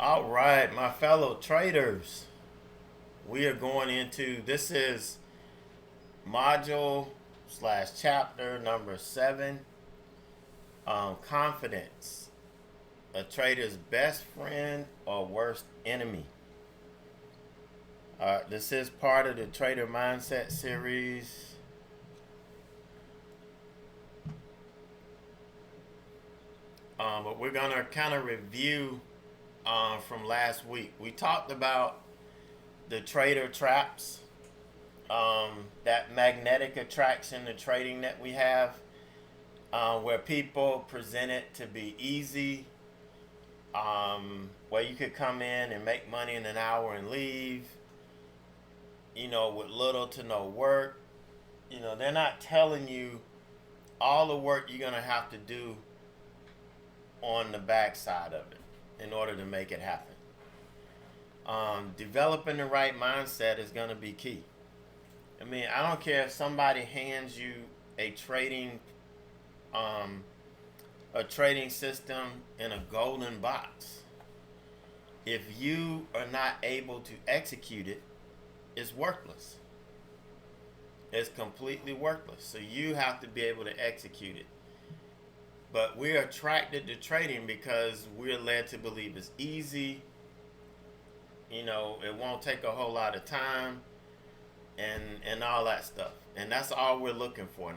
All right, my fellow traders, we are going into this is module slash chapter number 7. Confidence, a trader's best friend or worst enemy. This is part of the Trader Mindset series. But we're gonna kind of review from last week. We talked about the trader traps, that magnetic attraction to trading that we have, where people present it to be easy, where you could come in and make money in an hour and leave, with little to no work. They're not telling you all the work you're going to have to do on the backside of it in order to make it happen. Developing the right mindset is going to be key. I don't care if somebody hands you a trading system in a golden box. If you are not able to execute it, it's worthless. It's completely worthless. So you have to be able to execute it. But we're attracted to trading because we're led to believe it's easy. It won't take a whole lot of time and all that stuff. And that's all we're looking for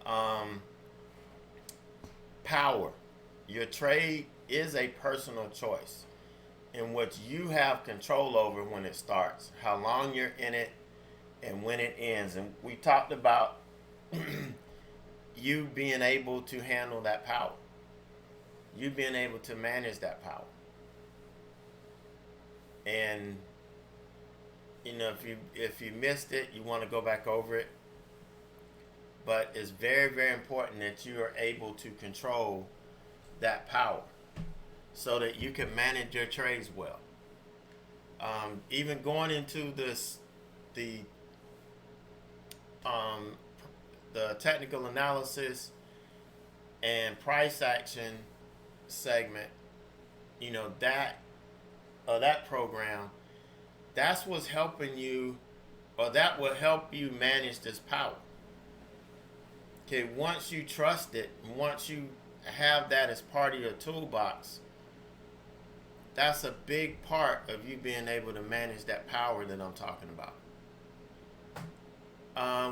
now. Power. Your trade is a personal choice in which you have control over when it starts, how long you're in it, and when it ends. And we talked about you being able to handle that power. You being able to manage that power. And if you missed it, you want to go back over it. But it's very, very important that you are able to control that power so that you can manage your trades well. Even going into the technical analysis and price action segment, that program, that's what's helping you, or that will help you manage this power. Okay, once you trust it, once you have that as part of your toolbox, that's a big part of you being able to manage that power that I'm talking about.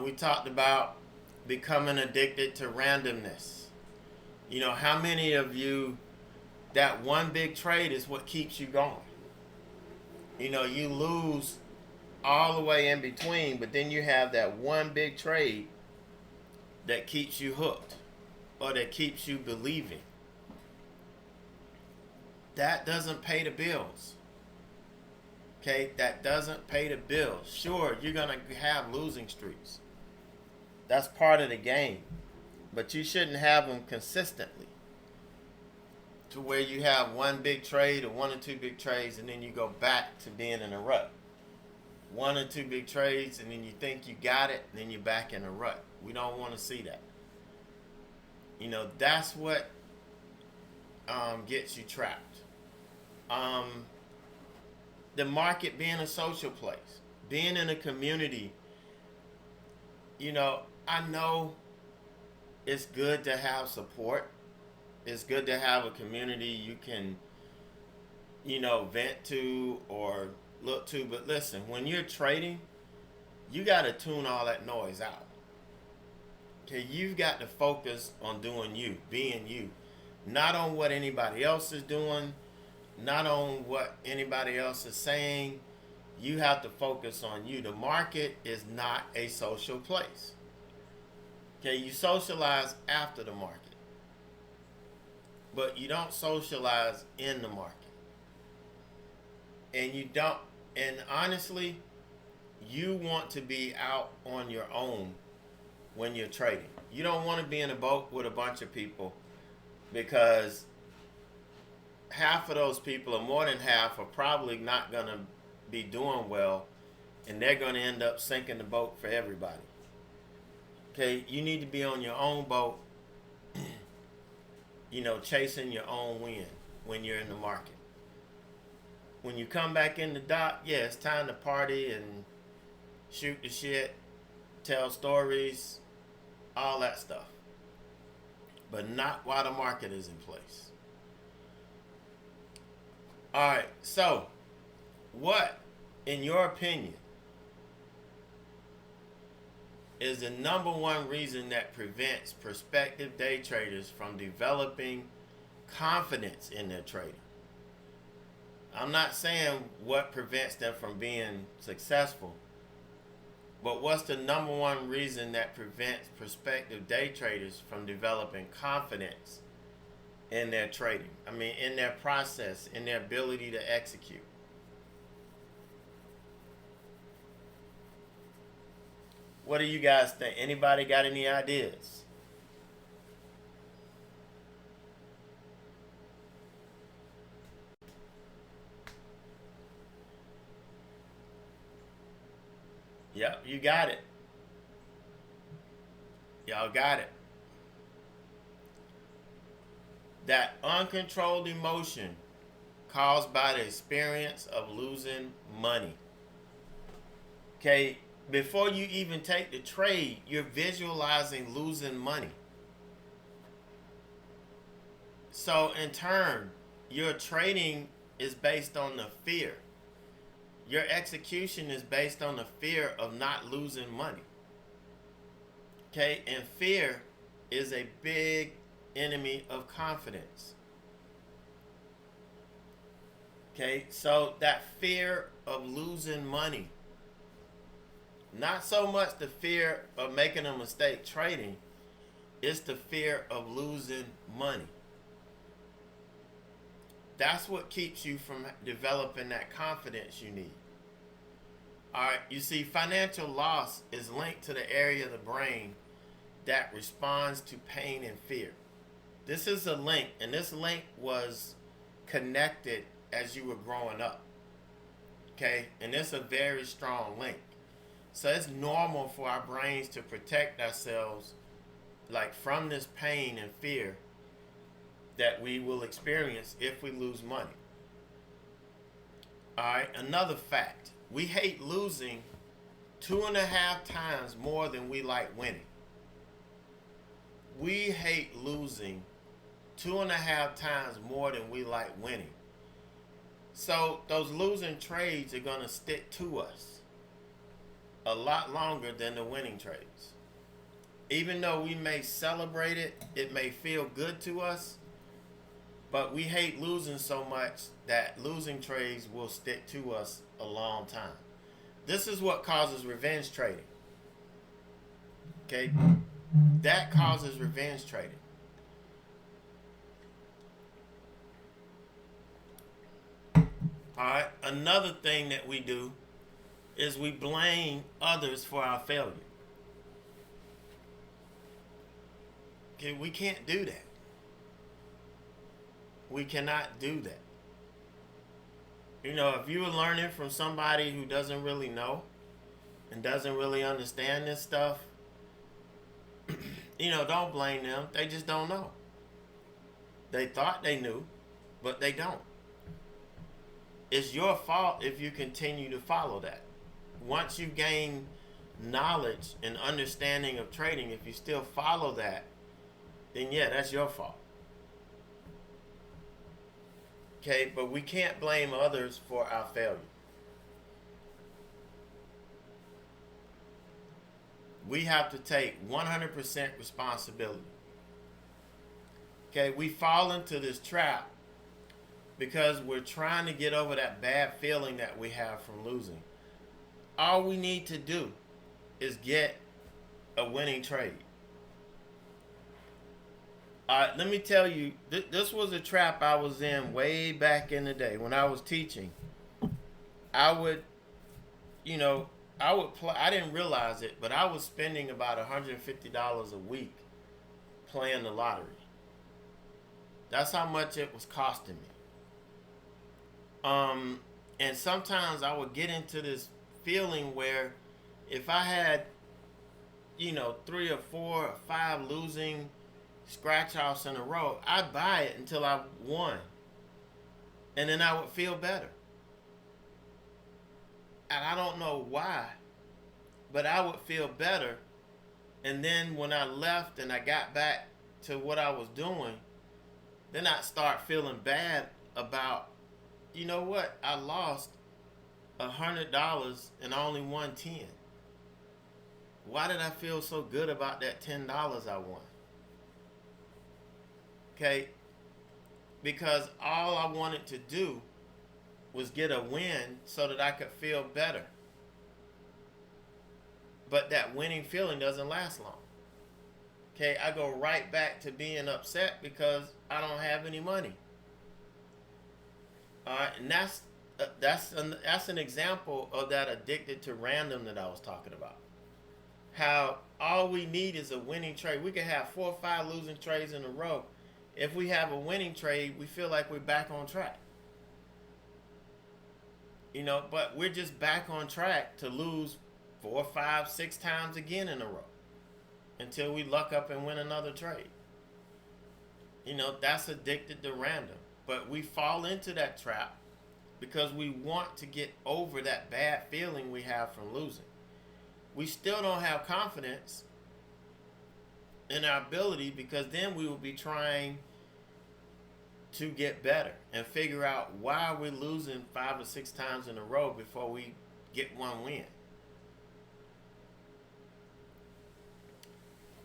We talked about becoming addicted to randomness. How many of you, that one big trade is what keeps you going? You lose all the way in between, but then you have that one big trade that keeps you hooked or that keeps you believing. That doesn't pay the bills. Okay, that doesn't pay the bills. Sure, you're going to have losing streaks. That's part of the game. But you shouldn't have them consistently to where you have one big trade or one or two big trades and then you go back to being in a rut. One or two big trades and then you think you got it and then you're back in a rut. We don't want to see that. That's what gets you trapped. The market being a social place, being in a community. I know it's good to have support. It's good to have a community you can, vent to or look to. But listen, when you're trading, you got to tune all that noise out. Okay, you've got to focus on doing you, being you, not on what anybody else is doing, not on what anybody else is saying. You have to focus on you. The market is not a social place. Okay, you socialize after the market, but you don't socialize in the market. And honestly, you want to be out on your own when you're trading. You don't want to be in a boat with a bunch of people, because half of those people, or more than half, are probably not going to be doing well, and they're going to end up sinking the boat for everybody. Okay, you need to be on your own boat, chasing your own wind. when you're in the market. When you come back in the dock, yeah, it's time to party and shoot the shit, tell stories, all that stuff. But not while the market is in place. All right, so what, in your opinion, is the number one reason that prevents prospective day traders from developing confidence in their trading? I'm not saying what prevents them from being successful, but what's the number one reason that prevents prospective day traders from developing confidence in their trading? I mean, in their process, in their ability to execute. What do you guys think? Anybody got any ideas? Yep, you got it. Y'all got it. That uncontrolled emotion caused by the experience of losing money. Okay, before you even take the trade, you're visualizing losing money. So in turn, your trading is based on the fear. Your execution is based on the fear of not losing money. Okay, and fear is a big enemy of confidence. Okay, so that fear of losing money, not so much the fear of making a mistake trading, it's the fear of losing money. That's what keeps you from developing that confidence you need. All right, you see, financial loss is linked to the area of the brain that responds to pain and fear. This is a link, and this link was connected as you were growing up. Okay, and it's a very strong link. So it's normal for our brains to protect ourselves, like from this pain and fear that we will experience if we lose money. All right, another fact. We hate losing 2.5 times more than we like winning. We hate losing 2.5 times more than we like winning. So those losing trades are going to stick to us a lot longer than the winning trades. Even though we may celebrate it, it may feel good to us, but we hate losing so much that losing trades will stick to us a long time. This is what causes revenge trading. Okay? That causes revenge trading. Alright, another thing that we do is we blame others for our failure. Okay, we can't do that. We cannot do that. You know, if you were learning from somebody who doesn't really know and doesn't really understand this stuff, you know, don't blame them. They just don't know. They thought they knew, but they don't. It's your fault if you continue to follow that. Once you gain knowledge and understanding of trading, if you still follow that, then yeah, that's your fault. Okay, but we can't blame others for our failure. We have to take 100% responsibility. Okay, we fall into this trap because we're trying to get over that bad feeling that we have from losing. All we need to do is get a winning trade. Let me tell you, this was a trap I was in way back in the day when I was teaching. I would, you know, play. I didn't realize it, but I was spending about $150 a week playing the lottery. That's how much it was costing me. And sometimes I would get into this feeling where if I had, you know, 3 or 4 or 5 losing scratch offs in a row, I'd buy it until I won. and then I would feel better. And I don't know why, but I would feel better. And then when I left and I got back to what I was doing, then I'd start feeling bad about, you know what, I lost $100 and I only won 10. Why did I feel so good about that $10 I won? Okay, because all I wanted to do was get a win so that I could feel better. But that winning feeling doesn't last long. Okay, I go right back to being upset because I don't have any money. All right, and that's an example of that addicted to random that I was talking about. How all we need is a winning trade. We can have 4 or 5 losing trades in a row. If we have a winning trade, we feel like we're back on track. But we're just back on track to lose 4, 5, 6 times again in a row until we luck up and win another trade. That's addicted to random. But we fall into that trap because we want to get over that bad feeling we have from losing. We still don't have confidence in our ability, because then we will be trying to get better and figure out why we're losing 5 or 6 times in a row before we get one win.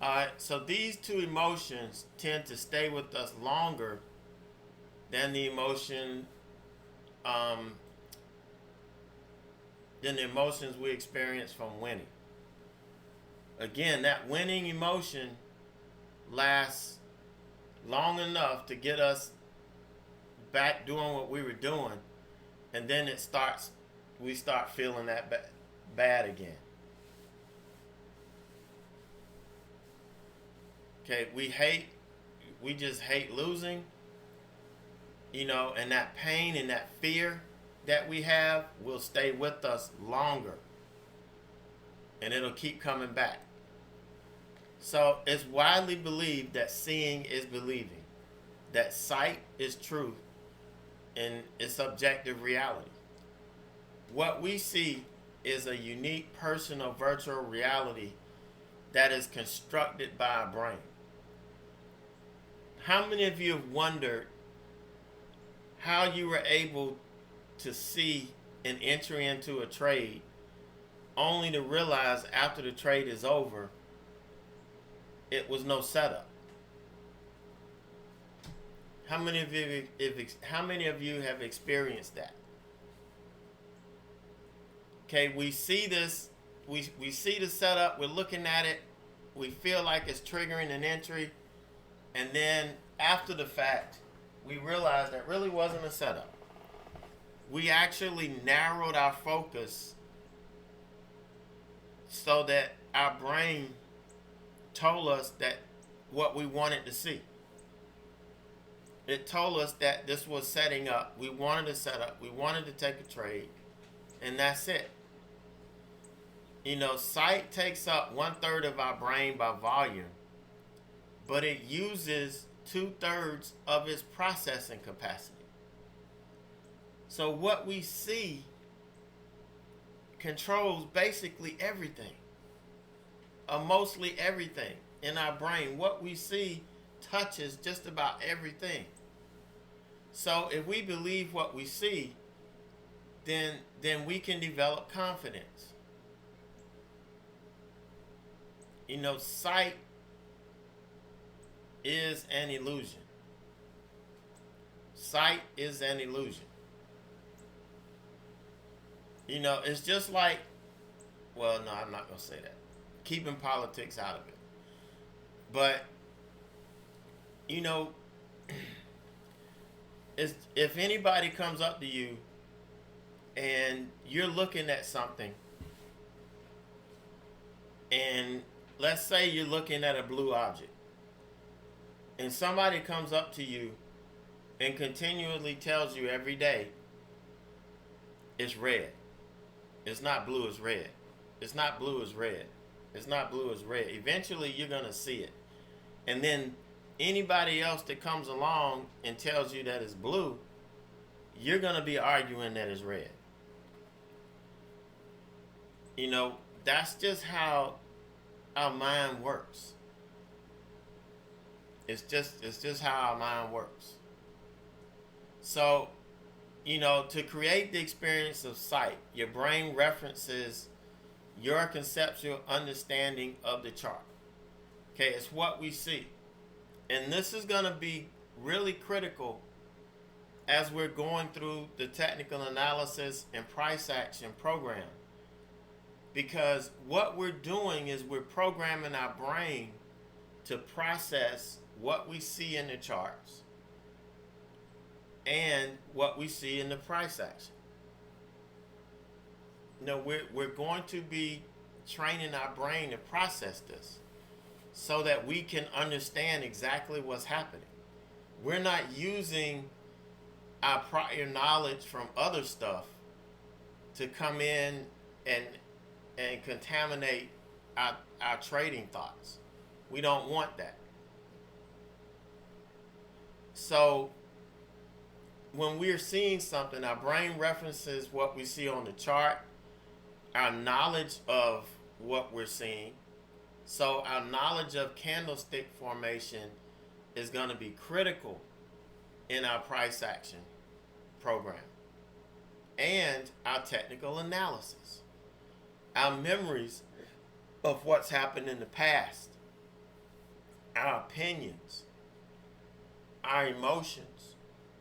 Alright, so these two emotions tend to stay with us longer than the emotions we experience from winning. Again, that winning emotion lasts long enough to get us back doing what we were doing, and then we start feeling that bad again. Okay, we just hate losing, and that pain and that fear that we have will stay with us longer, and it'll keep coming back. So it's widely believed that seeing is believing, that sight is truth, and it's objective reality. What we see is a unique personal virtual reality that is constructed by our brain. How many of you have wondered how you were able to see an entry into a trade only to realize after the trade is over it was no setup? How many of you have experienced that? Okay, we see this, we see the setup, we're looking at it, we feel like it's triggering an entry, and then after the fact, we realize that really wasn't a setup. We actually narrowed our focus so that our brain told us that what we wanted to see. It told us that this was setting up. We wanted to set up. We wanted to take a trade. And that's it. Sight takes up 1/3 of our brain by volume, but it uses 2/3 of its processing capacity. So what we see controls basically everything, mostly everything in our brain. What we see touches just about everything. So if we believe what we see, then we can develop confidence. Sight is an illusion. Sight is an illusion. It's just like, well, no, I'm not going to say that. Keeping politics out of it. But, if anybody comes up to you and you're looking at something, and let's say you're looking at a blue object, and somebody comes up to you and continually tells you every day, it's red. It's not blue, it's red. It's not blue, it's red. It's not blue, it's red. Eventually, you're going to see it. And then anybody else that comes along and tells you that it's blue, you're going to be arguing that it's red. That's just how our mind works. It's just how our mind works. So, to create the experience of sight, your brain references your conceptual understanding of the chart. Okay, it's what we see. And this is going to be really critical as we're going through the technical analysis and price action program. Because what we're doing is we're programming our brain to process what we see in the charts and what we see in the price action. We're going to be training our brain to process this so that we can understand exactly what's happening. We're not using our prior knowledge from other stuff to come in and contaminate our trading thoughts. We don't want that. So when we're seeing something, our brain references what we see on the chart, our knowledge of what we're seeing. So our knowledge of candlestick formation is going to be critical in our price action program and our technical analysis. Our memories of what's happened in the past, our opinions, our emotions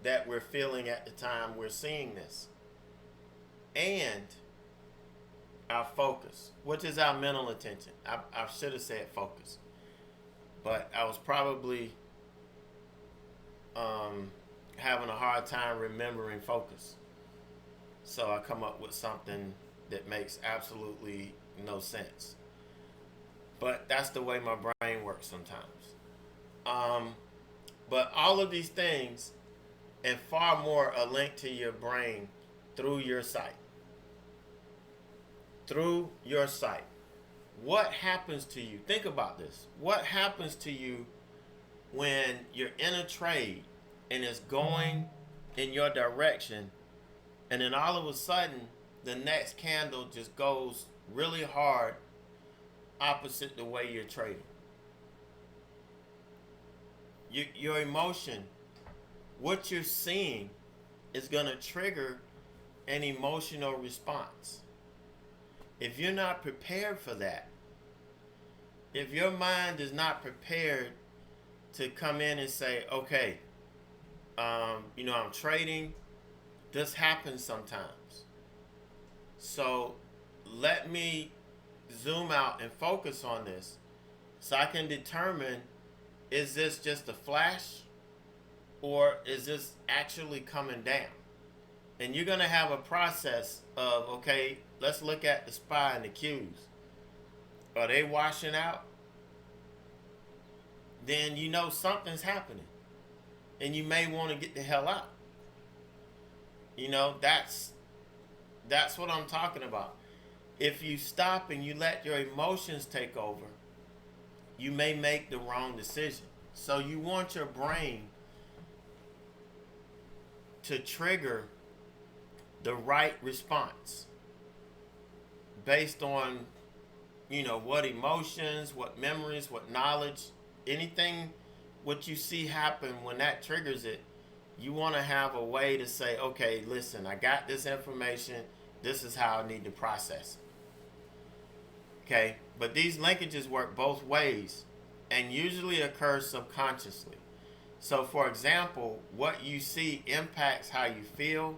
that we're feeling at the time we're seeing this, and our focus, which is our mental attention. I should have said focus, but I was probably having a hard time remembering focus. So I come up with something that makes absolutely no sense. But that's the way my brain works sometimes. But all of these things and far more are linked to your brain through your sight. Through your sight. What happens to you? Think about this. What happens to you when you're in a trade and it's going in your direction, and then all of a sudden the next candle just goes really hard opposite the way you're trading? Your emotion, what you're seeing, is going to trigger an emotional response. If you're not prepared for that, if your mind is not prepared to come in and say, okay, I'm trading, this happens sometimes. So let me zoom out and focus on this so I can determine, is this just a flash or is this actually coming down? And you're going to have a process of, okay, let's look at the SPY and the Qs. Are they washing out? Then you know something's happening. And you may want to get the hell out. That's what I'm talking about. If you stop and you let your emotions take over, you may make the wrong decision. So you want your brain to trigger the right response based on, what emotions, what memories, what knowledge, anything, what you see happen when that triggers it. You want to have a way to say, okay, listen, I got this information. This is how I need to process it. Okay, but these linkages work both ways and usually occur subconsciously. So, for example, what you see impacts how you feel,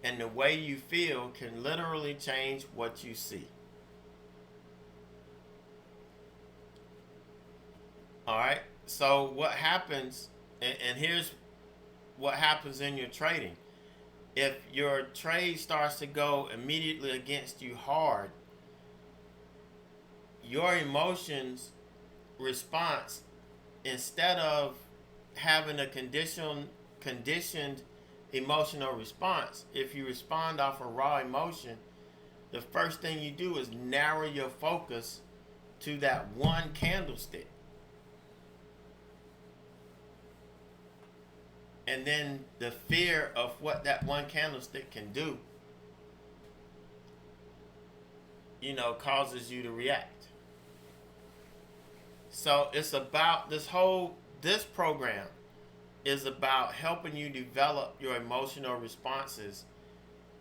and the way you feel can literally change what you see. All right, so what happens, and here's what happens in your trading. If your trade starts to go immediately against you hard, your emotions response, instead of having a conditioned emotional response, if you respond off a raw emotion, the first thing you do is narrow your focus to that one candlestick. and then the fear of what that one candlestick can do, causes you to react. So it's about this program is about helping you develop your emotional responses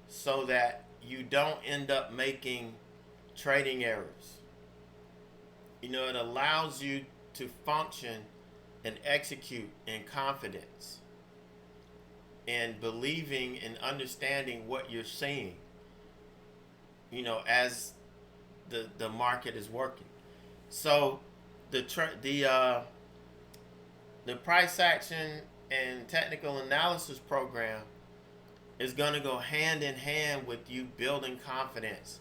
so that you don't end up making trading errors. It allows you to function and execute in confidence and believing and understanding what you're seeing, as the market is working. So the price action and technical analysis program is going to go hand in hand with you building confidence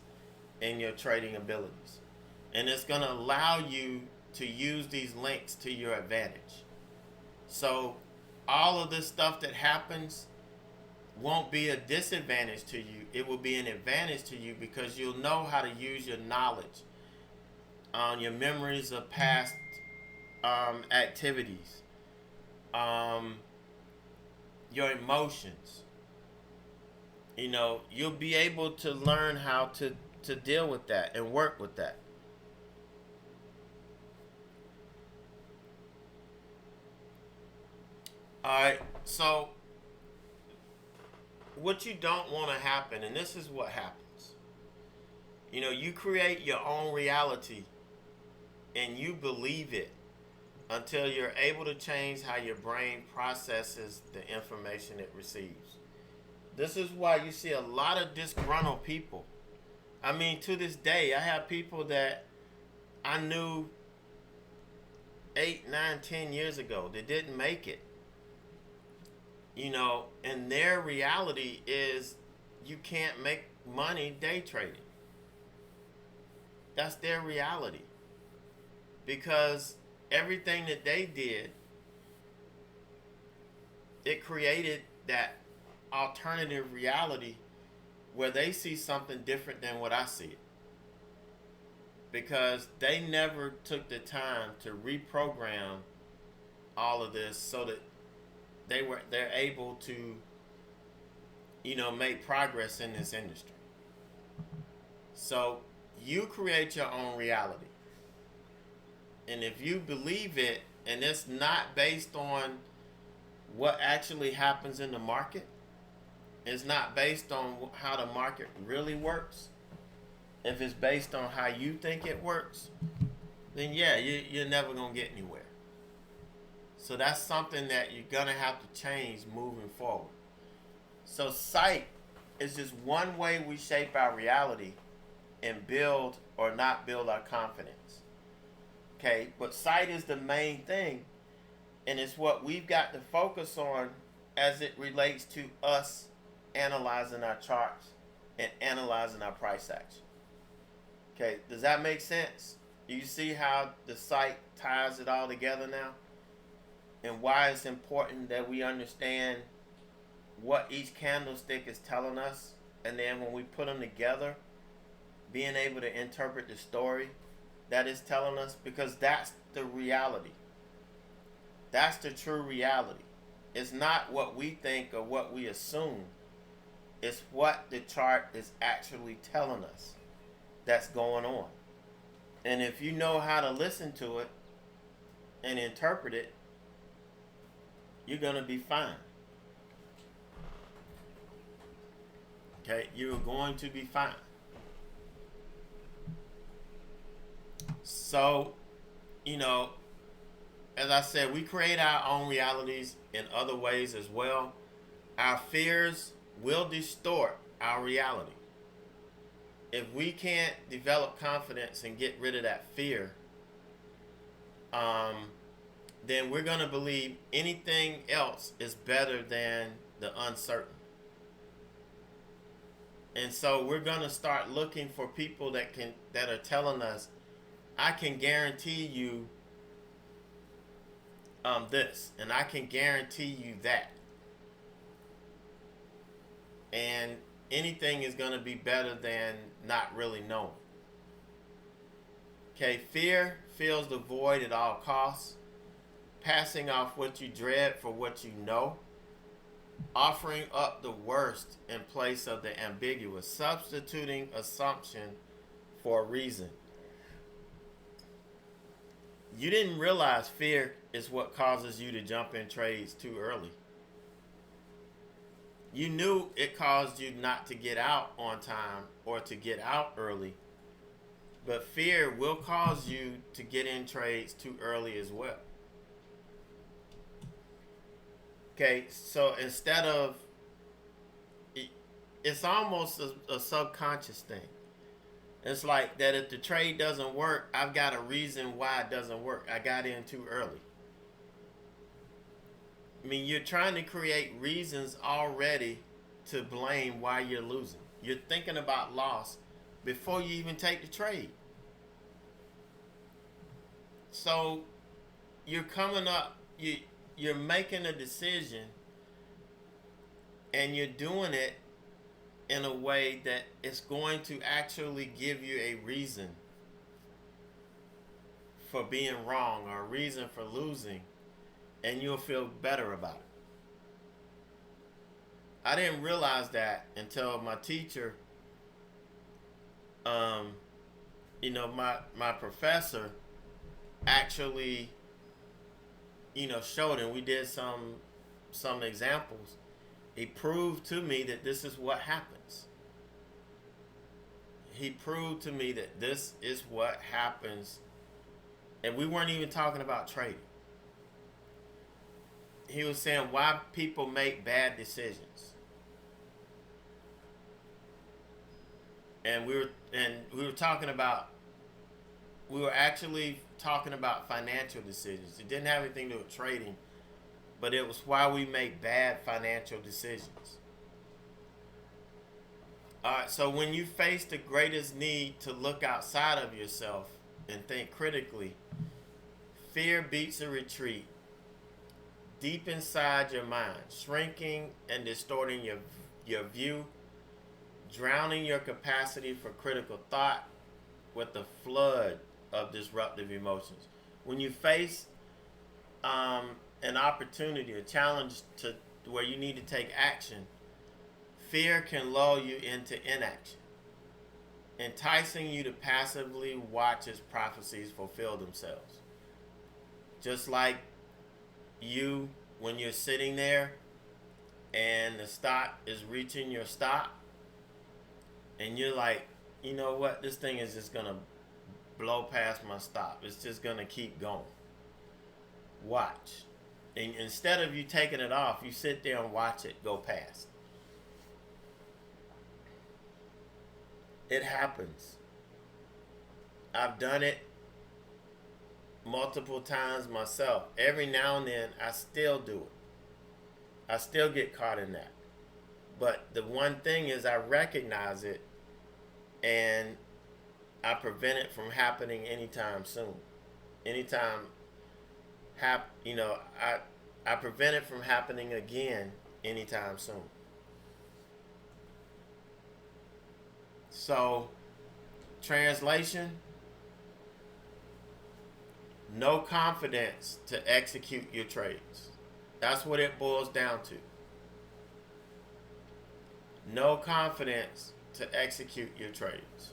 in your trading abilities. And it's going to allow you to use these links to your advantage. So all of this stuff that happens won't be a disadvantage to you. It will be an advantage to you because you'll know how to use your knowledge, your memories of past activities, your emotions. You'll be able to learn how to deal with that and work with that. All right, so what you don't want to happen, and this is what happens. You create your own reality and you believe it until you're able to change how your brain processes the information it receives. This is why you see a lot of disgruntled people. I mean, to this day, I have people that I knew 8, 9, 10 years ago that didn't make it. And their reality is you can't make money day trading. That's their reality. Because everything that they did, it created that alternative reality where they see something different than what I see it. Because they never took the time to reprogram all of this so that they're able to make progress in this industry. So you create your own reality. And if you believe it and it's not based on what actually happens in the market, it's not based on how the market really works. If it's based on how you think it works, then yeah, you're never going to get anywhere. So that's something that you're going to have to change moving forward. So sight is just one way we shape our reality and build or not build our confidence. Okay, but sight is the main thing, and it's what we've got to focus on as it relates to us analyzing our charts and analyzing our price action. Okay, does that make sense? Do you see how the sight ties it all together now? And why it's important that we understand what each candlestick is telling us, and then when we put them together, being able to interpret the story that is telling us, because that's the reality. That's the true reality. It's not what we think or what we assume. It's what the chart is actually telling us that's going on. And if you know how to listen to it and interpret it, you're going to be fine. Okay, you're going to be fine. So, as I said, we create our own realities in other ways as well. Our fears will distort our reality. If we can't develop confidence and get rid of that fear, then we're going to believe anything else is better than the uncertain. And so we're going to start looking for people that are telling us, I can guarantee you this, and I can guarantee you that. And anything is going to be better than not really knowing. Okay, fear fills the void at all costs, passing off what you dread for what you know. offering up the worst in place of the ambiguous, substituting assumption for a reason. You didn't realize fear is what causes you to jump in trades too early. You knew it caused you not to get out on time or to get out early, but fear will cause you to get in trades too early as well. Okay, so instead of, it's almost a subconscious thing. It's like that if the trade doesn't work, I've got a reason why it doesn't work. I got in too early. I mean, you're trying to create reasons already to blame why you're losing. You're thinking about loss before you even take the trade. So you're coming up, you're making a decision, and you're doing it in a way that it's going to actually give you a reason for being wrong or a reason for losing, and you'll feel better about it. I didn't realize that until my teacher, my professor actually, showed, and we did some examples. He proved to me that this is what happens. He proved to me that this is what happens, and we weren't even talking about trading. He was saying why people make bad decisions. And we were actually talking about financial decisions. It didn't have anything to do with trading, but it was why we make bad financial decisions. All right, so when you face the greatest need to look outside of yourself and think critically, fear beats a retreat deep inside your mind, shrinking and distorting your view, drowning your capacity for critical thought with a flood of disruptive emotions. When you face an opportunity, a challenge to where you need to take action, fear can lull you into inaction, enticing you to passively watch its prophecies fulfill themselves. Just like you, when you're sitting there and the stock is reaching your stop, and you're like, you know what, this thing is just gonna blow past my stop. It's just gonna keep going. Watch. And instead of you taking it off, you sit there and watch it go past. It happens. I've done it multiple times myself. Every now and then I still do it. I still get caught in that. But the one thing is I recognize it and I prevent it from happening anytime soon. Anytime I prevent it from happening again anytime soon. So, translation, no confidence to execute your trades. That's what it boils down to. No confidence to execute your trades.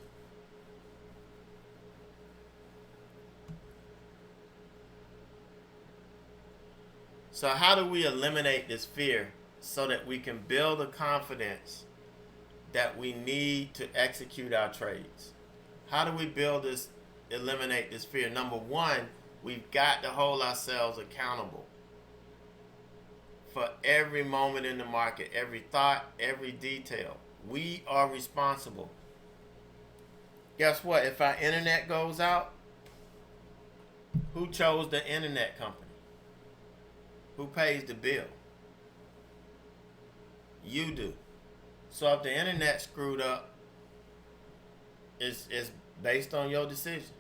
So how do we eliminate this fear so that we can build the confidence that we need to execute our trades? How do we eliminate this fear? Number one, we've got to hold ourselves accountable for every moment in the market, every thought, every detail. We are responsible. Guess what? If our internet goes out, who chose the internet company? Who pays the bill? You do. So if the internet screwed up, it's based on your decision.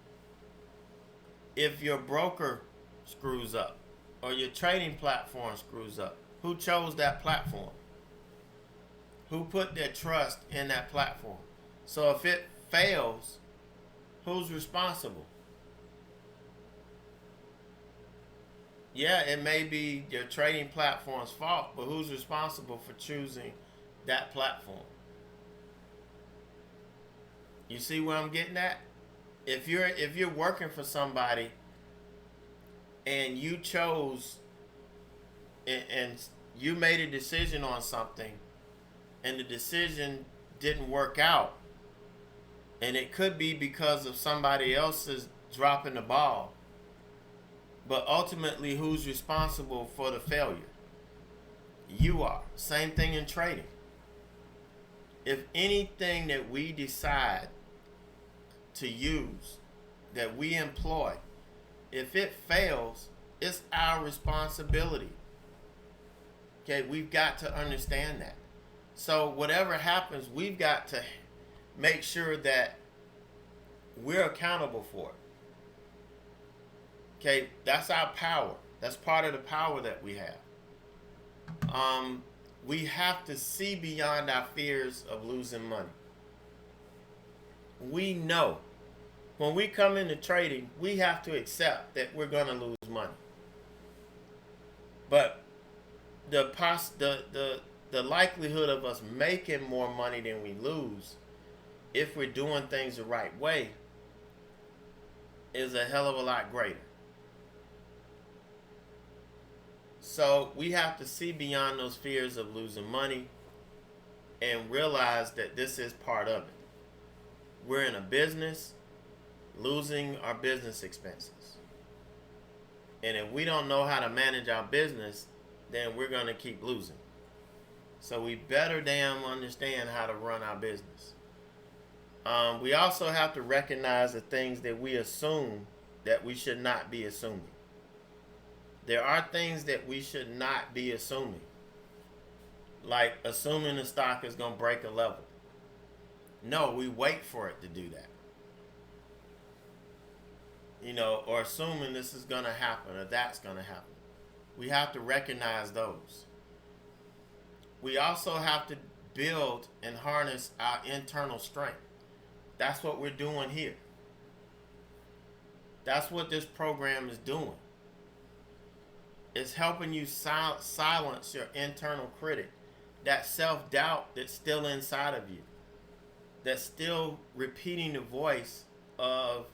If your broker screws up or your trading platform screws up, who chose that platform? Who put their trust in that platform? So if it fails, who's responsible? Yeah, it may be your trading platform's fault, but who's responsible for choosing that platform? You see where I'm getting at? If you're working for somebody and you chose and you made a decision on something and the decision didn't work out, and it could be because of somebody else's dropping the ball, but ultimately who's responsible for the failure? You are. Same thing in trading. If anything that we decide to use, that we employ, if it fails, it's our responsibility. Okay, we've got to understand that. So whatever happens, we've got to make sure that we're accountable for it. Okay, that's our power. That's part of the power that we have. We have to see beyond our fears of losing money. We know when we come into trading, we have to accept that we're going to lose money. But the likelihood of us making more money than we lose, if we're doing things the right way, is a hell of a lot greater. So we have to see beyond those fears of losing money and realize that this is part of it. We're in a business, losing our business expenses. And if we don't know how to manage our business, then we're going to keep losing. So we better damn understand how to run our business. We also have to recognize the things that we assume that we should not be assuming. There are things that we should not be assuming, like assuming the stock is going to break a level. No, we wait for it to do that. Or assuming this is going to happen or that's going to happen. We have to recognize those. We also have to build and harness our internal strength. That's what we're doing here. That's what this program is doing. It's helping you silence your internal critic, that self-doubt that's still inside of you, that's still repeating the voice of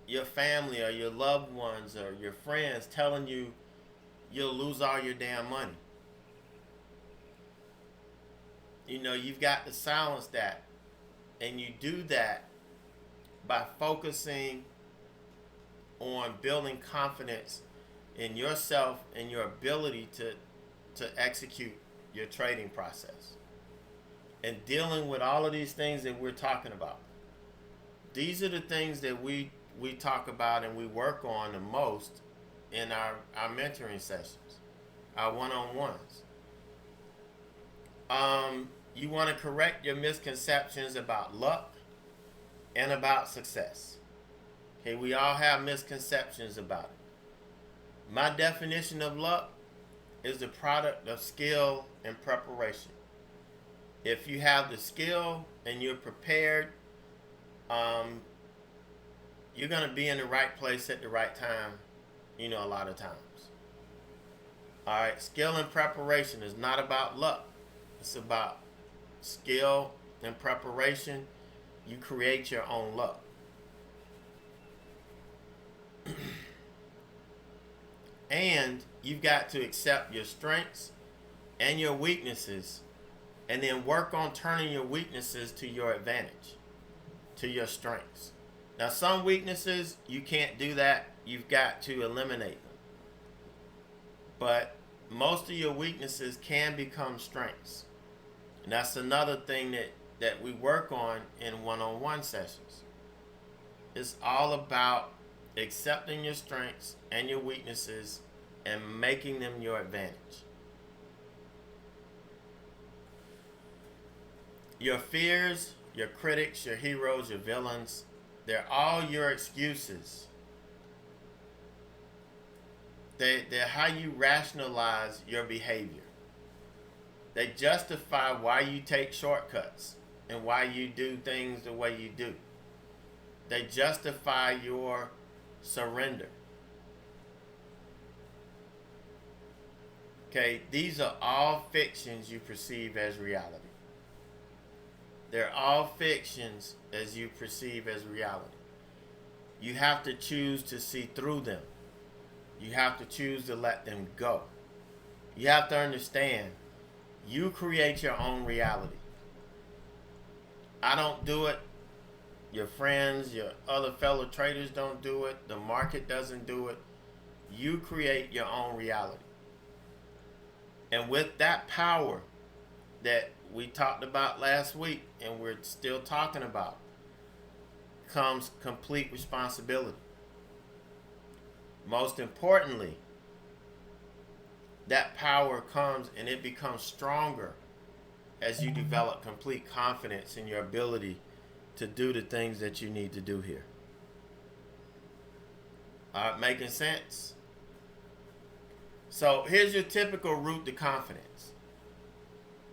your family or your loved ones or your friends telling you you'll lose all your damn money. You've got to silence that. And you do that by focusing on building confidence in yourself and your ability to execute your trading process. And dealing with all of these things that we're talking about. These are the things that we talk about and we work on the most in our mentoring sessions, our one-on-ones. You want to correct your misconceptions about luck and about success. Okay, we all have misconceptions about it. My definition of luck is the product of skill and preparation. If you have the skill and you're prepared, you're going to be in the right place at the right time, a lot of times. All right, skill and preparation is not about luck. It's about skill and preparation. You create your own luck. And you've got to accept your strengths and your weaknesses and then work on turning your weaknesses to your advantage, to your strengths. Now, some weaknesses, you can't do that. You've got to eliminate them. But most of your weaknesses can become strengths. And that's another thing that we work on in one-on-one sessions. It's all about accepting your strengths and your weaknesses and making them your advantage. Your fears, your critics, your heroes, your villains, they're all your excuses. They're how you rationalize your behavior. They justify why you take shortcuts and why you do things the way you do. They justify your surrender. Okay, these are all fictions you perceive as reality. They're all fictions as you perceive as reality. You have to choose to see through them. You have to choose to let them go. You have to understand, you create your own reality. I don't do it. Your friends, your other fellow traders don't do it. The market doesn't do it. You create your own reality. And with that power that we talked about last week and we're still talking about, comes complete responsibility. Most importantly, that power comes and it becomes stronger as you develop complete confidence in your ability to do the things that you need to do here. Making sense? So here's your typical route to confidence.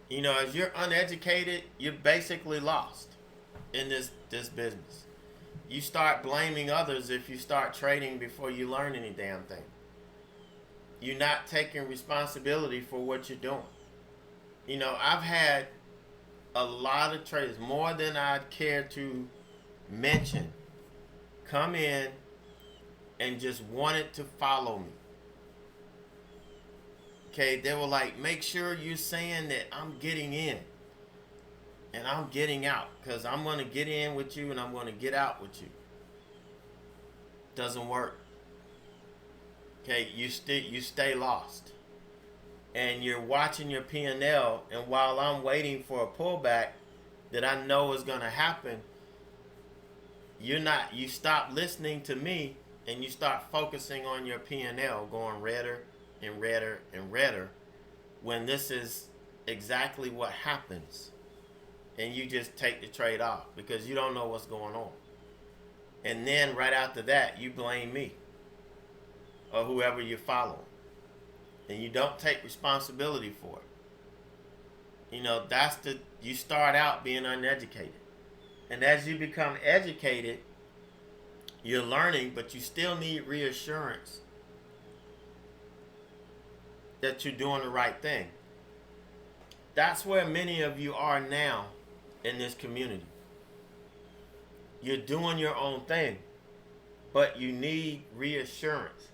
You know, as you're uneducated, you're basically lost in this business. You start blaming others if you start trading before you learn any damn thing. You're not taking responsibility for what you're doing. You know, I've had a lot of traders, more than I'd care to mention, come in and just wanted to follow me. Okay, they were like, make sure you're saying that I'm getting in and I'm getting out, because I'm going to get in with you and I'm going to get out with you. Doesn't work. Okay, you stay lost. And you're watching your P&L, and while I'm waiting for a pullback that I know is going to happen, you stop listening to me and you start focusing on your P&L, going redder and redder and redder, when this is exactly what happens. And you just take the trade off because you don't know what's going on. And then right after that, you blame me or whoever you're following. And you don't take responsibility for it. You know, you start out being uneducated. And as you become educated, you're learning, but you still need reassurance that you're doing the right thing. That's where many of you are now in this community. You're doing your own thing, but you need reassurance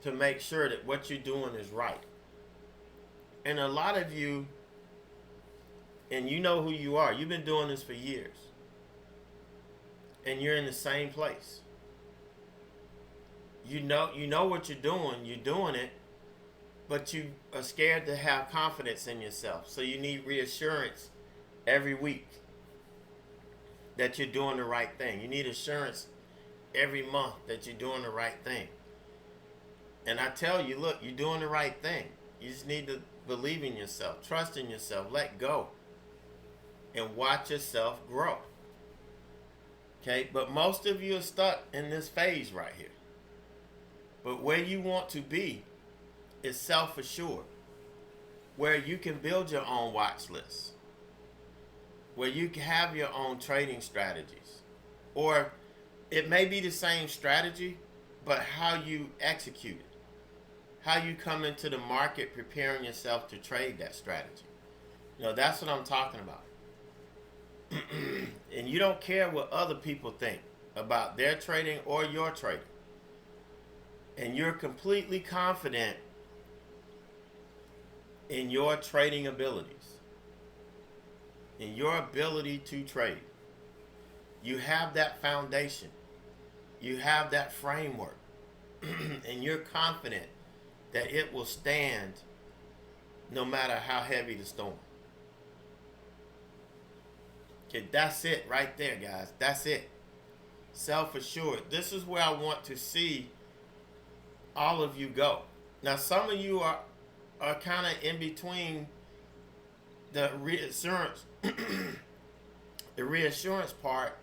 to make sure that what you're doing is right. And a lot of you, and you know who you are, you've been doing this for years, and you're in the same place. You know what you're doing it, but you are scared to have confidence in yourself. So you need reassurance every week that you're doing the right thing. You need assurance every month that you're doing the right thing. And I tell you, look, you're doing the right thing. You just need to believe in yourself, trust in yourself, let go, and watch yourself grow. Okay, but most of you are stuck in this phase right here. But where you want to be is self-assured, where you can build your own watch list, where you can have your own trading strategies. Or it may be the same strategy, but how you execute it, how you come into the market preparing yourself to trade that strategy. You know, that's what I'm talking about. And you don't care what other people think about their trading or your trading. And you're completely confident in your trading abilities, in your ability to trade. You have that foundation. You have that framework. And you're confident that it will stand no matter how heavy the storm. Okay, that's it right there, guys. That's it. Self-assured. This is where I want to see all of you go. Now, some of you are kind of in between the reassurance, the reassurance part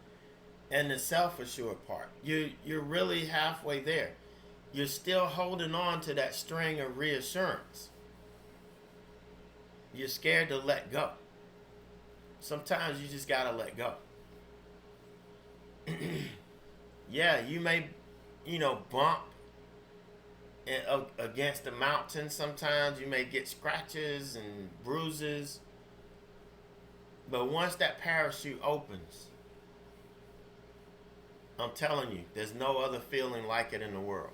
and the self-assured part. You're really halfway there. You're still holding on to that string of reassurance. You're scared to let go. Sometimes you just gotta let go. Yeah, you may, bump against the mountain. Sometimes you may get scratches and bruises. But once that parachute opens, I'm telling you, there's no other feeling like it in the world.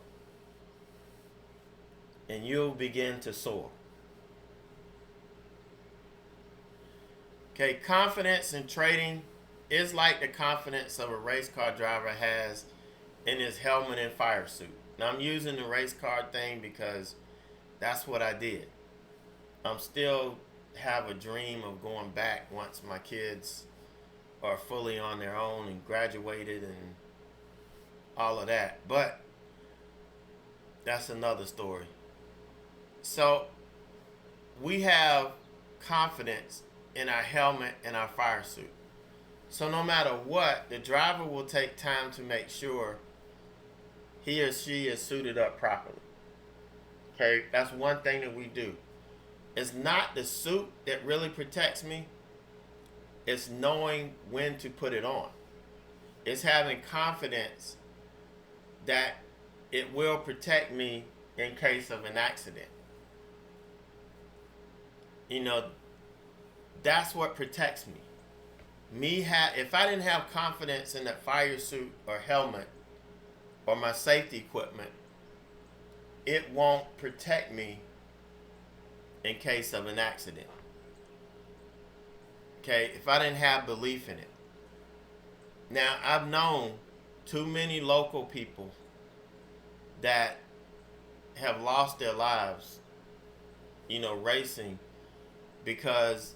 And you'll begin to soar. Okay, confidence in trading is like the confidence of a race car driver has in his helmet and fire suit. Now, I'm using the race car thing because that's what I did. I'm still have a dream of going back once my kids are fully on their own and graduated and all of that. But that's another story. So we have confidence in our helmet and our fire suit. So no matter what, the driver will take time to make sure he or she is suited up properly. Okay, that's one thing that we do. It's not the suit that really protects me. It's knowing when to put it on. It's having confidence that it will protect me in case of an accident. You know, that's what protects me. If I didn't have confidence in that fire suit or helmet or my safety equipment, it won't protect me in case of an accident. Okay, if I didn't have belief in it. Now, I've known too many local people that have lost their lives, racing because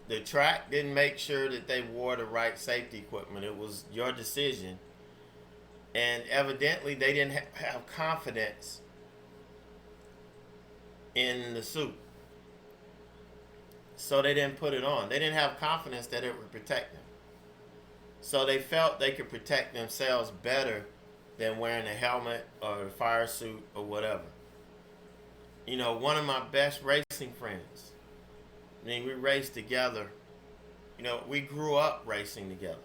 the track didn't make sure that they wore the right safety equipment. It was your decision. And evidently they didn't have confidence in the suit. So they didn't put it on. They didn't have confidence that it would protect them. So they felt they could protect themselves better than wearing a helmet or a fire suit or whatever. One of my best racing friends, we raced together. We grew up racing together.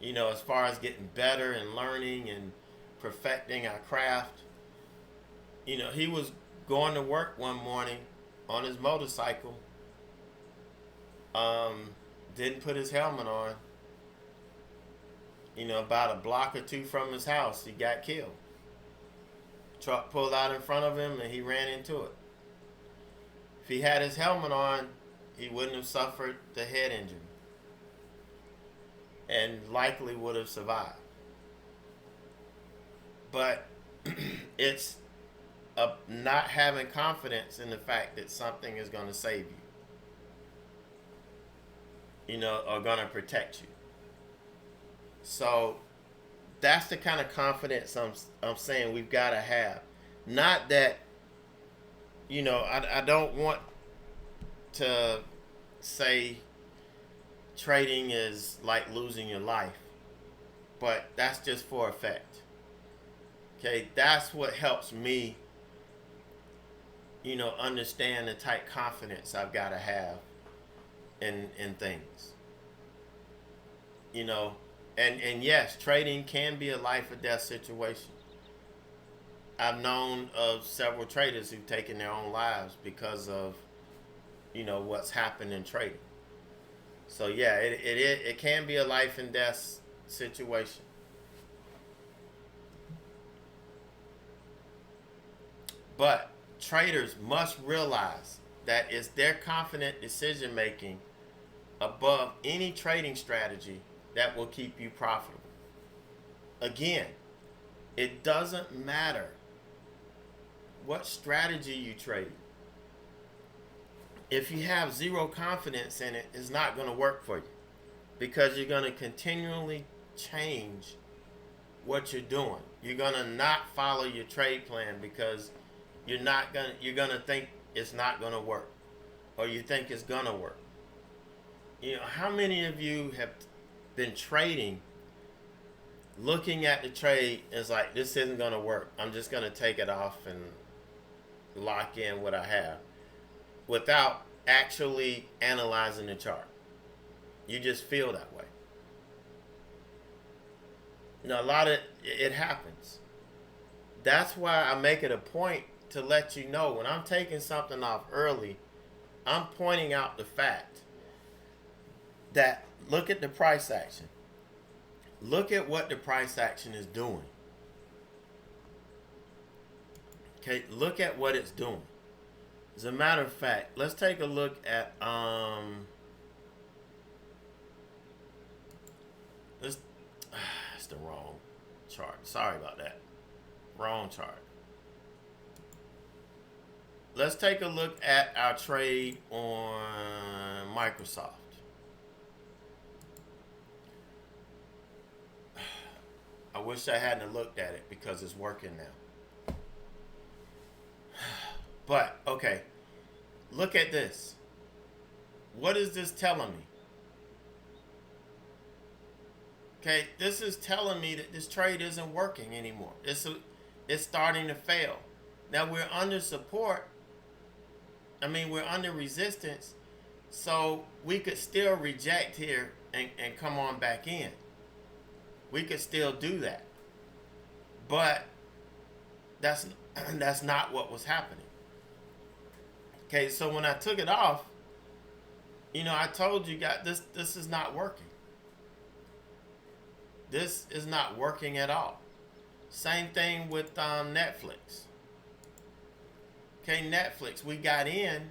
As far as getting better and learning and perfecting our craft. He was going to work one morning on his motorcycle. Didn't put his helmet on. About a block or two from his house, he got killed. Truck pulled out in front of him and he ran into it. If he had his helmet on, he wouldn't have suffered the head injury and likely would have survived. But it's not having confidence in the fact that something is going to save you, or going to protect you. So that's the kind of confidence I'm saying we've got to have. Not that, I don't want to say trading is like losing your life, but that's just for effect. Okay, that's what helps me, understand the type confidence I've got to have in things. And yes, trading can be a life or death situation. I've known of several traders who've taken their own lives because of, what's happened in trading. So yeah, it can be a life and death situation. But traders must realize that it's their confident decision making above any trading strategy that will keep you profitable. Again, it doesn't matter what strategy you trade. If you have zero confidence in it, it's not going to work for you because you're going to continually change what you're doing. You're going to not follow your trade plan because you're going to think it's not going to work, or you think it's going to work. How many of you have been trading, looking at the trade, is like, this isn't going to work. I'm just going to take it off and lock in what I have without actually analyzing the chart. You just feel that way. A lot of it happens. That's why I make it a point to let you know when I'm taking something off early, I'm pointing out the fact that look at the price action. Look at what the price action is doing. Okay, look at what it's doing. As a matter of fact, let's take a look at this. It's the wrong chart. Sorry about that. Wrong chart. Let's take a look at our trade on Microsoft. I wish I hadn't looked at it because it's working now. But, okay. Look at this. What is this telling me? Okay, this is telling me that this trade isn't working anymore. It's starting to fail. Now we're under support. We're under resistance. So we could still reject here and come on back in. We could still do that. But that's not what was happening. Okay, so when I took it off, I told you guys this is not working. This is not working at all. Same thing with Netflix. Okay, Netflix, we got in.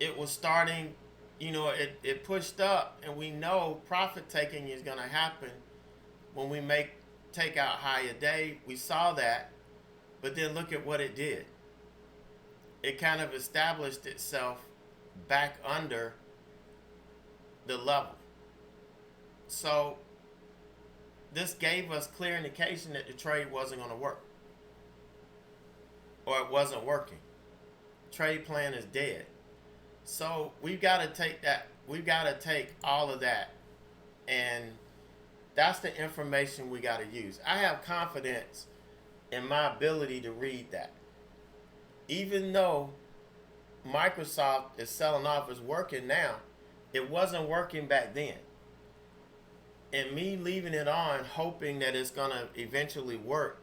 It was starting, it pushed up, and we know profit taking is going to happen when we take out higher day. We saw that, but then look at what it did. It kind of established itself back under the level. So this gave us clear indication that the trade wasn't going to work, or it wasn't working. Trade plan is dead. So we've got to take that. We've got to take all of that, and that's the information we got to use. I have confidence in my ability to read that. Even though Microsoft is selling off, is working now, it wasn't working back then. And me leaving it on, hoping that it's going to eventually work,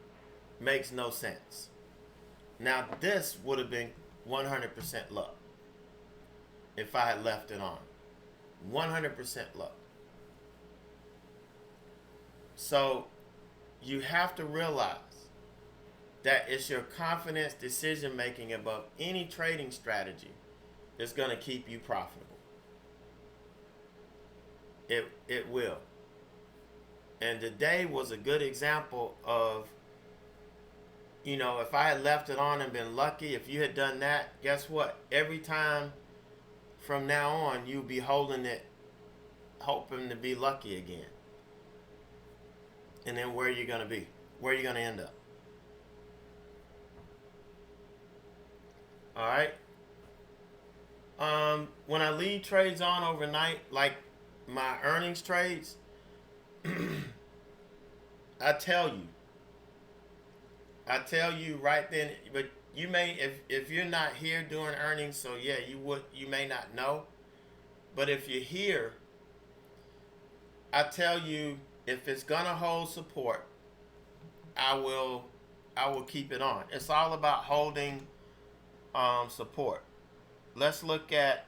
makes no sense. Now, this would have been 100% luck if I had left it on. 100% luck. So, you have to realize that it's your confidence decision making above any trading strategy that's going to keep you profitable. It will. And today was a good example of, if I had left it on and been lucky, if you had done that, guess what? Every time from now on, you'll be holding it, hoping to be lucky again. And then where are you going to be? Where are you going to end up? All right. When I leave trades on overnight, like my earnings trades, I tell you right then, but you may, if you're not here during earnings, so yeah, you may not know, but if you're here, I tell you, if it's gonna hold support, I will keep it on. It's all about holding support. Let's look at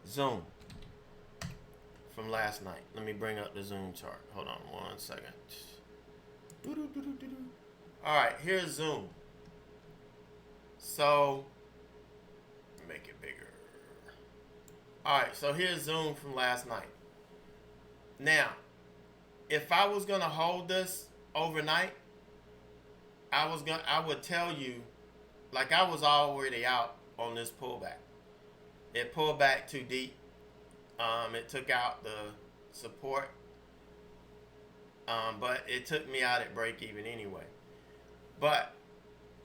Zoom from last night. Let me bring up the Zoom chart. Hold on 1 second. All right, here's Zoom. So make it bigger. All right, so here's Zoom from last night. Now, if I was gonna hold this overnight, I would tell you, like, I was already out on this pullback. It pulled back too deep. It took out the support, but it took me out at break even anyway. But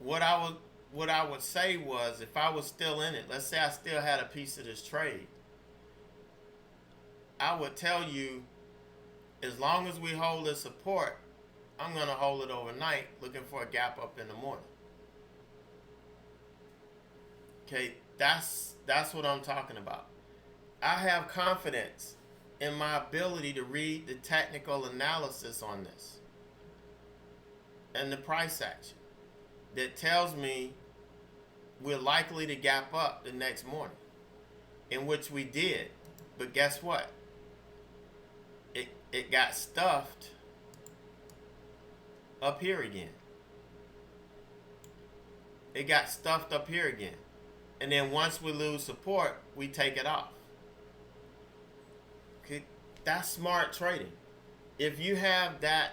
what I would say was, if I was still in it, let's say I still had a piece of this trade, I would tell you, as long as we hold the support, I'm going to hold it overnight, looking for a gap up in the morning. Okay, that's what I'm talking about. I have confidence in my ability to read the technical analysis on this. and the price action that tells me we're likely to gap up the next morning, in which we did. But guess what? It got stuffed up here again. It got stuffed up here again. And then once we lose support, we take it off. Okay? That's smart trading. If you have that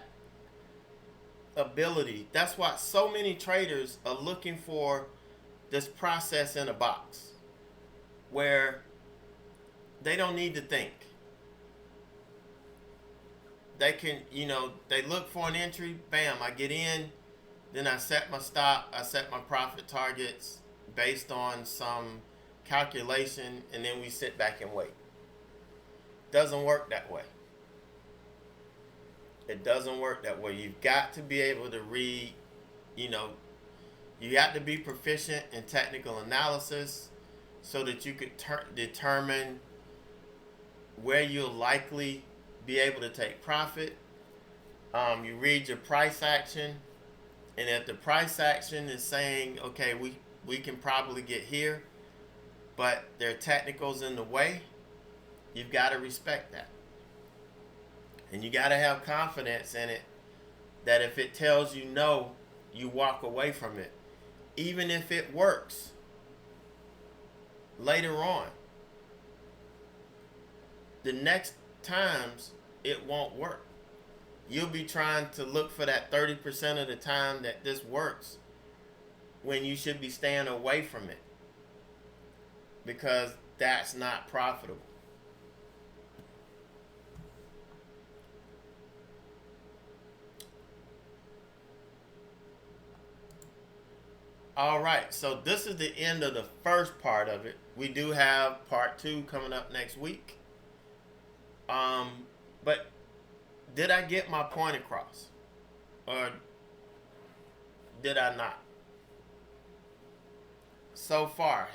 ability, that's why so many traders are looking for this process in a box where they don't need to think. They can, they look for an entry, bam, I get in, then I set my stop, I set my profit targets based on some calculation, and then we sit back and wait. Doesn't work that way. It doesn't work that way. You've got to be able to read, you have to be proficient in technical analysis so that you could determine where you'll likely be able to take profit. You read your price action, and if the price action is saying, okay, we can probably get here, but there are technicals in the way, you've got to respect that. And you got to have confidence in it that if it tells you no, you walk away from it. Even if it works later on. The next times it won't work. You'll be trying to look for that 30% of the time that this works when you should be staying away from it, because that's not profitable. All right, so this is the end of the first part of it. We do have part 2 coming up next week. But did I get my point across, or did I not? So far,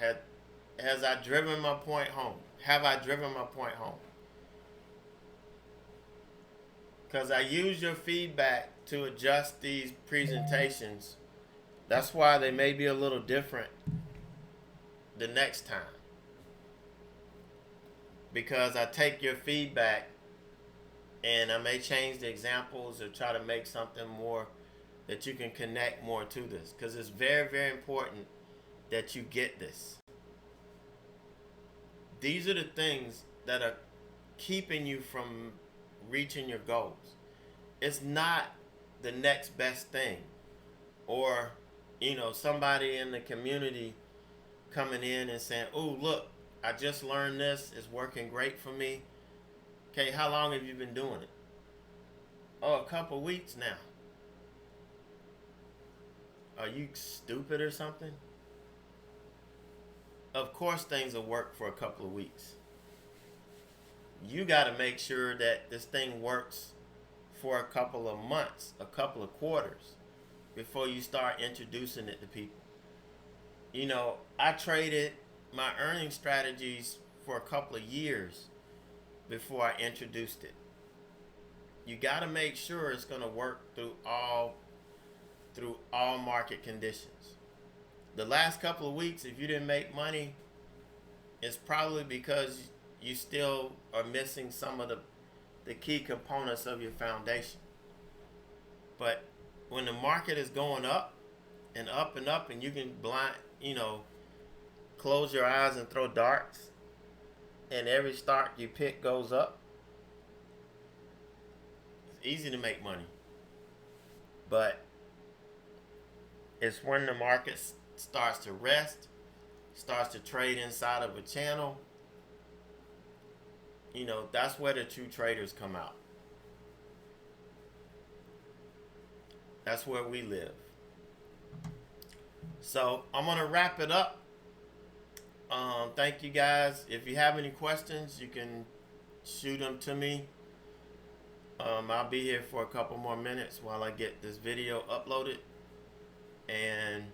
has I driven my point home? Have I driven my point home? Because I use your feedback to adjust these presentations. That's why they may be a little different the next time. Because I take your feedback and I may change the examples or try to make something more that you can connect more to this. Because it's very, very important that you get this. These are the things that are keeping you from reaching your goals. It's not the next best thing, or somebody in the community coming in and saying, oh, look, I just learned this, it's working great for me. Okay, how long have you been doing it? Oh, a couple weeks now. Are you stupid or something? Of course things will work for a couple of weeks. You got to make sure that this thing works for a couple of months, a couple of quarters, before you start introducing it to people. I traded my earning strategies for a couple of years before I introduced it. You got to make sure it's going to work through all market conditions. The last couple of weeks, if you didn't make money, it's probably because you still are missing some of the key components of your foundation. But when the market is going up and up and up, and you can close your eyes and throw darts, and every stock you pick goes up, it's easy to make money. But it's when the market starts to rest, starts to trade inside of a channel, that's where the true traders come out. That's where we live. So I'm going to wrap it up. Thank you guys. If you have any questions, you can shoot them to me. I'll be here for a couple more minutes while I get this video uploaded. And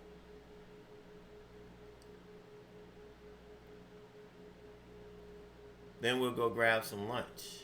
then we'll go grab some lunch.